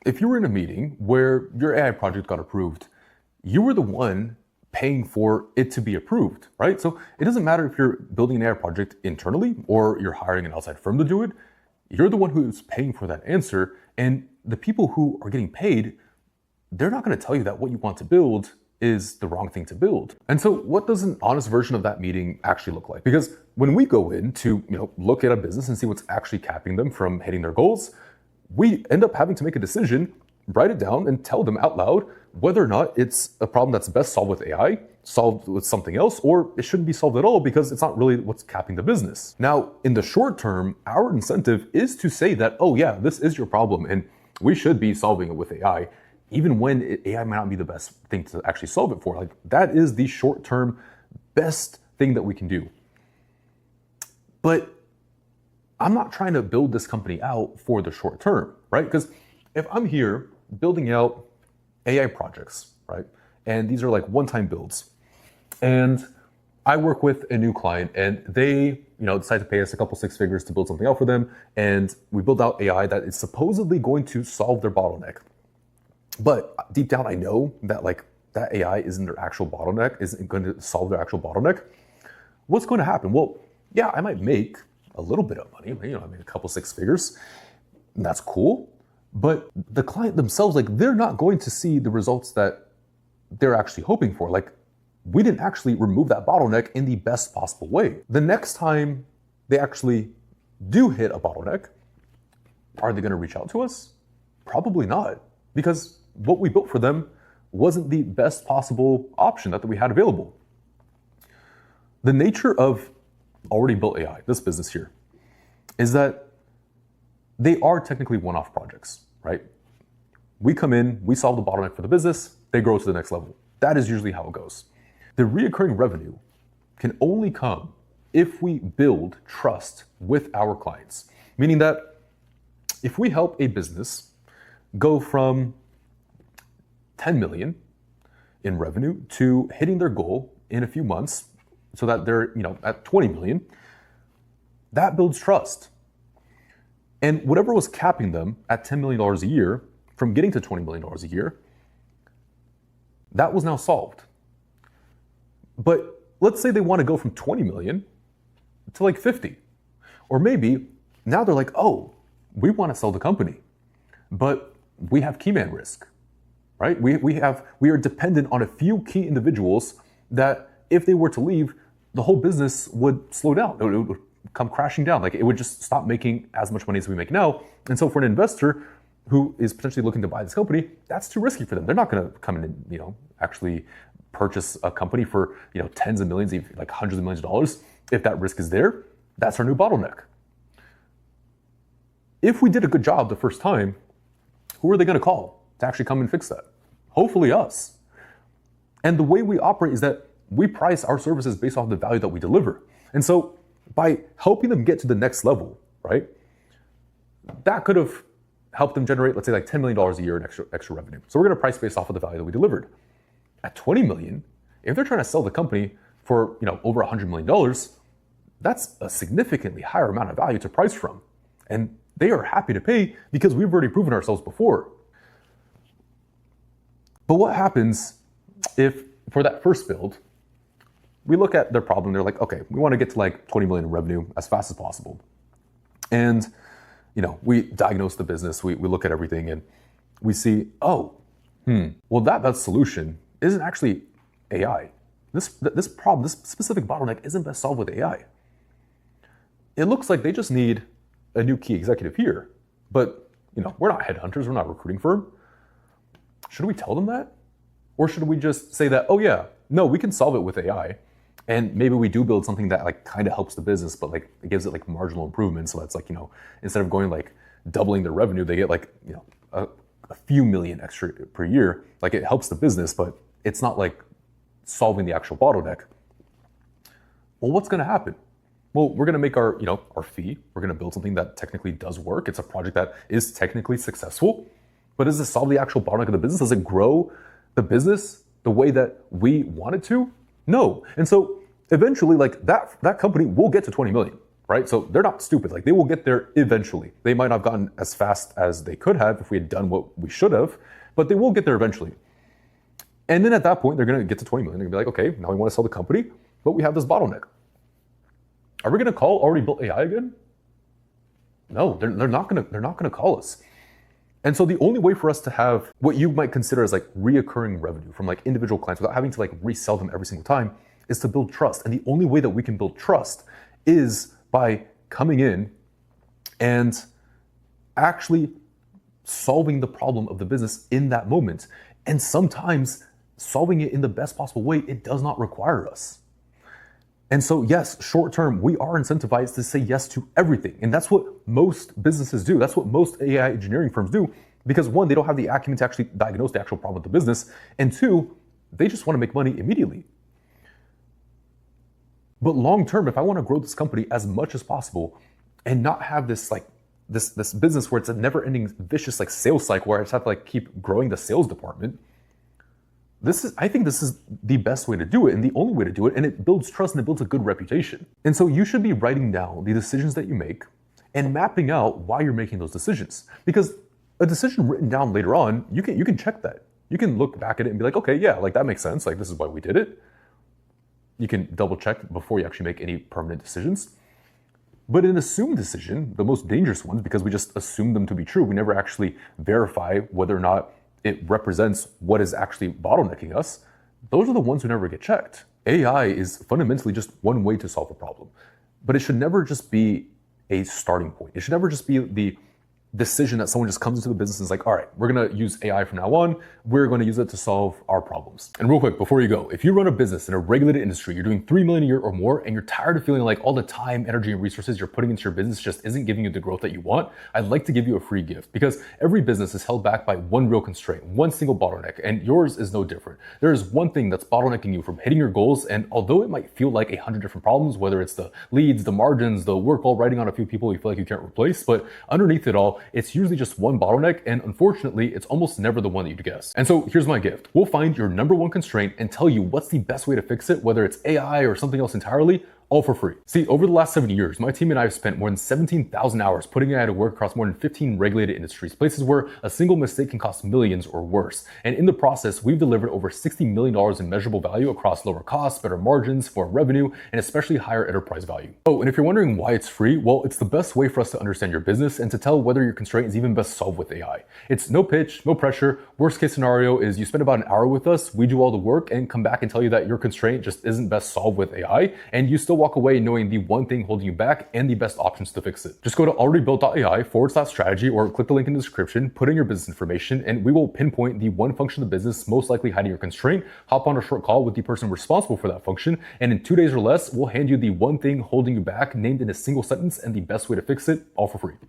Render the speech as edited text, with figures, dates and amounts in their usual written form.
If you were in a meeting where your AI project got approved, you were the one paying for it to be approved, right? So it doesn't matter if you're building an AI project internally or you're hiring an outside firm to do it, you're the one who's paying for that answer. And the people who are getting paid, they're not going to tell you that what you want to build is the wrong thing to build. And so what does an honest version of that meeting actually look like? Because when we go in to look at a business and see what's actually capping them from hitting their goals, we end up having to make a decision, write it down, and tell them out loud whether or not it's a problem that's best solved with AI, solved with something else, or it shouldn't be solved at all because it's not really what's capping the business. Now, in the short term, our incentive is to say that, oh yeah, this is your problem and we should be solving it with AI, even when AI might not be the best thing to actually solve it for. Like, that is the short-term best thing that we can do. But I'm not trying to build this company out for the short term, right? Because if I'm here building out AI projects, right? And these are like one-time builds. And I work with a new client and they, decide to pay us a couple six figures to build something out for them. And we build out AI that is supposedly going to solve their bottleneck. But deep down, I know that that AI isn't their actual bottleneck, isn't going to solve their actual bottleneck. What's going to happen? Well, yeah, I might make a little bit of money, I made a couple six figures, and that's cool. But the client themselves, they're not going to see the results that they're actually hoping for. We didn't actually remove that bottleneck in the best possible way. The next time they actually do hit a bottleneck, are they going to reach out to us? Probably not, because what we built for them wasn't the best possible option that we had available. The nature of already built AI, this business here, is that they are technically one-off projects, right? We come in, we solve the bottleneck for the business, they grow to the next level. That is usually how it goes. The reoccurring revenue can only come if we build trust with our clients, meaning that if we help a business go from 10 million in revenue to hitting their goal in a few months, so that they're at 20 million, that builds trust. And whatever was capping them at $10 million a year from getting to $20 million a year, that was now solved. But let's say they want to go from 20 million to 50. Or maybe now they're like, oh, we want to sell the company, but we have key man risk, right? We are dependent on a few key individuals that if they were to leave, the whole business would slow down. It would come crashing down. It would just stop making as much money as we make now. And so for an investor who is potentially looking to buy this company, that's too risky for them. They're not going to come in and, actually purchase a company for, tens of millions, hundreds of millions of dollars. If that risk is there, that's our new bottleneck. If we did a good job the first time, who are they going to call to actually come and fix that? Hopefully us. And the way we operate is that we price our services based off the value that we deliver. And so by helping them get to the next level, right, that could have helped them generate, let's say $10 million a year in extra revenue. So we're going to price based off of the value that we delivered. At 20 million, if they're trying to sell the company for over $100 million, that's a significantly higher amount of value to price from. And they are happy to pay because we've already proven ourselves before. But what happens if for that first build, we look at their problem, they're like, okay, we want to get to 20 million in revenue as fast as possible. And, we diagnose the business, we look at everything and we see, well, that solution isn't actually AI. This problem, this specific bottleneck isn't best solved with AI. It looks like they just need a new key executive here, but we're not headhunters, we're not a recruiting firm. Should we tell them that? Or should we just say that, oh yeah, no, we can solve it with AI. And maybe we do build something that kind of helps the business, but it gives it marginal improvement. So that's instead of going doubling their revenue, they get a few million extra per year. It helps the business, but it's not solving the actual bottleneck. Well, what's going to happen? Well, we're going to make our fee. We're going to build something that technically does work. It's a project that is technically successful, but does it solve the actual bottleneck of the business? Does it grow the business the way that we want it to? No. And so eventually that company will get to 20 million. right? So they're not stupid. Like, they will get there eventually. They might not have gotten as fast as they could have if we had done what we should have, but they will get there eventually. And then at that point, they're going to get to 20 million. They're going to be like, okay, now we want to sell the company, but we have this bottleneck. Are we going to call already built AI again? No, they're not going to call us. And so the only way for us to have what you might consider as like reoccurring revenue from like individual clients without having to like resell them every single time is to build trust. And the only way that we can build trust is by coming in and actually solving the problem of the business in that moment. And sometimes solving it in the best possible way, it does not require us. And so yes, short term, we are incentivized to say yes to everything. And that's what most businesses do. That's what most AI engineering firms do. Because one, they don't have the acumen to actually diagnose the actual problem of the business. And two, they just want to make money immediately. But long term, if I want to grow this company as much as possible and not have this like this business where it's a never-ending vicious like sales cycle where I just have to like keep growing the sales department, I think this is the best way to do it and the only way to do it, and it builds trust and it builds a good reputation. And so you should be writing down the decisions that you make and mapping out why you're making those decisions. Because a decision written down later on, you can check that. You can look back at it and be like, okay, yeah, like that makes sense. Like this is why we did it. You can double check before you actually make any permanent decisions. But an assumed decision, the most dangerous ones, because we just assume them to be true, we never actually verify whether or not it represents what is actually bottlenecking us, those are the ones who never get checked. AI is fundamentally just one way to solve a problem, but it should never just be a starting point. It should never just be the decision that someone just comes into the business and is like, all right, we're going to use AI from now on. We're going to use it to solve our problems. And real quick, before you go, if you run a business in a regulated industry, you're doing 3 million a year or more, and you're tired of feeling like all the time, energy, and resources you're putting into your business just isn't giving you the growth that you want, I'd like to give you a free gift, because every business is held back by one real constraint, one single bottleneck, and yours is no different. There is one thing that's bottlenecking you from hitting your goals, and although it might feel like 100 different problems, whether it's the leads, the margins, the work while writing on a few people you feel like you can't replace, but underneath it all, it's usually just one bottleneck, and unfortunately, it's almost never the one that you'd guess. And so here's my gift. We'll find your number one constraint and tell you what's the best way to fix it, whether it's AI or something else entirely, all for free. See, over the last 7 years, my team and I have spent more than 17,000 hours putting AI to work across more than 15 regulated industries, places where a single mistake can cost millions or worse. And in the process, we've delivered over $60 million in measurable value across lower costs, better margins, more revenue, and especially higher enterprise value. Oh, and if you're wondering why it's free, well, it's the best way for us to understand your business and to tell whether your constraint is even best solved with AI. It's no pitch, no pressure. Worst case scenario is you spend about an hour with us, we do all the work, and come back and tell you that your constraint just isn't best solved with AI, and you still walk away knowing the one thing holding you back and the best options to fix it. Just go to alreadybuilt.ai/strategy or click the link in the description, put in your business information, and we will pinpoint the one function of the business most likely hiding your constraint, hop on a short call with the person responsible for that function, and in 2 days or less, we'll hand you the one thing holding you back named in a single sentence and the best way to fix it, all for free.